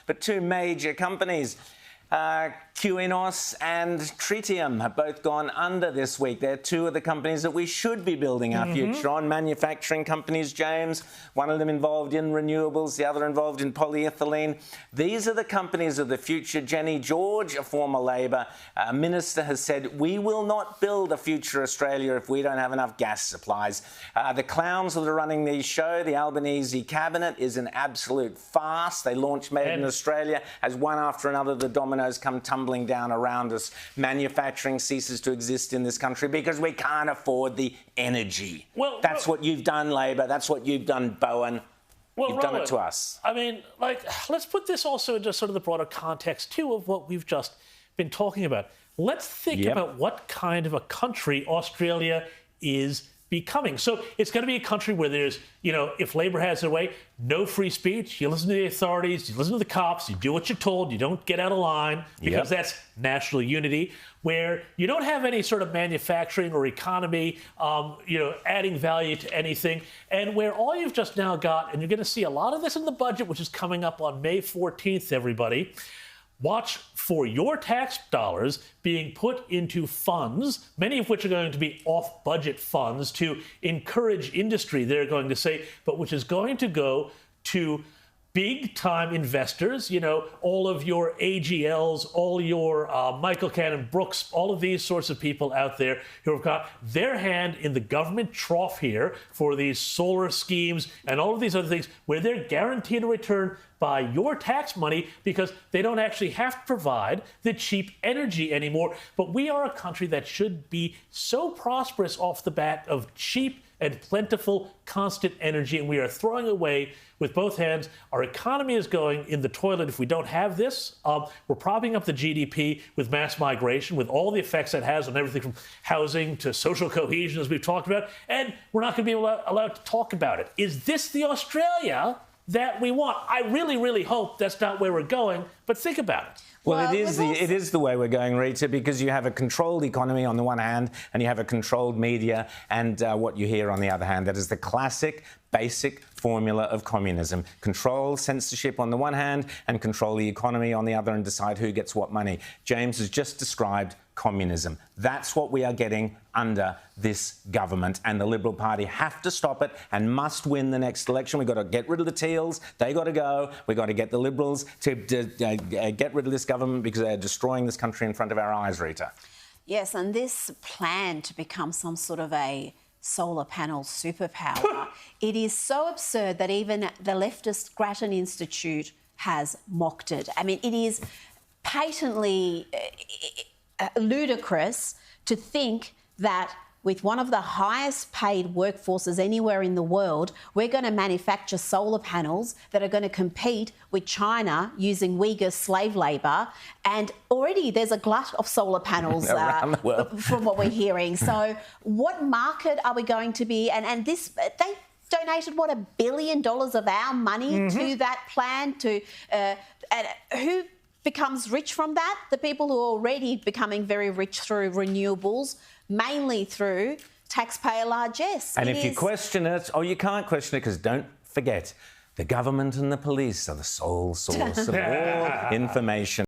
but two major companies, QINOS and Tritium, have both gone under this week. They're two of the companies that we should be building our future on. Manufacturing companies, James, one of them involved in renewables, the other involved in polyethylene. These are the companies of the future. Jenny George, a former Labor minister, has said, we will not build a future Australia if we don't have enough gas supplies. The clowns that are running the show, the Albanese cabinet, is an absolute farce. They launched Made in Australia as one after another the dominoes come tumbling down around us. Manufacturing ceases to exist in this country because we can't afford the energy. That's what you've done, Labor. That's what you've done, Bowen. You've done it to us. I mean, let's put this also into sort of the broader context, too, of what we've just been talking about. Let's think about what kind of a country Australia is becoming. So it's going to be a country where there's, if Labor has their way, no free speech. You listen to the authorities, you listen to the cops, you do what you're told, you don't get out of line, because that's national unity, where you don't have any sort of manufacturing or economy, adding value to anything, and where all you've just now got, and you're going to see a lot of this in the budget, which is coming up on May 14th, everybody. Watch for your tax dollars being put into funds, many of which are going to be off-budget funds to encourage industry, they're going to say, but which is going to go to big-time investors, all of your AGLs, all your Michael Cannon Brooks, all of these sorts of people out there who have got their hand in the government trough here for these solar schemes and all of these other things where they're guaranteed a return by your tax money because they don't actually have to provide the cheap energy anymore. But we are a country that should be so prosperous off the bat of cheap and plentiful, constant energy, and we are throwing away with both hands. Our economy is going in the toilet if we don't have this. We're propping up the GDP with mass migration, with all the effects that has on everything from housing to social cohesion, as we've talked about, and we're not going to be allowed to talk about it. Is this the Australia that we want? I really, really hope that's not where we're going, but think about it. Well, it is the way we're going, Rita, because you have a controlled economy on the one hand and you have a controlled media and what you hear on the other hand. That is the classic, basic formula of communism. Control censorship on the one hand and control the economy on the other and decide who gets what money. James has just described communism. That's what we are getting under this government, and the Liberal Party have to stop it and must win the next election. We've got to get rid of the Teals. They got to go. We've got to get the Liberals to get rid of this government because they're destroying this country in front of our eyes, Rita. Yes, and this plan to become some sort of a solar panel superpower, it is so absurd that even the leftist Grattan Institute has mocked it. I mean, it is patently ludicrous to think that with one of the highest paid workforces anywhere in the world, we're going to manufacture solar panels that are going to compete with China using Uyghur slave labour. And already there's a glut of solar panels around the world, from what we're hearing. So what market are we going to be? And this, they donated, what, $1 billion of our money to that plan? And who becomes rich from that? The people who are already becoming very rich through renewables, mainly through taxpayer largesse. And if you question it, you can't question it, because don't forget, the government and the police are the sole source of all information.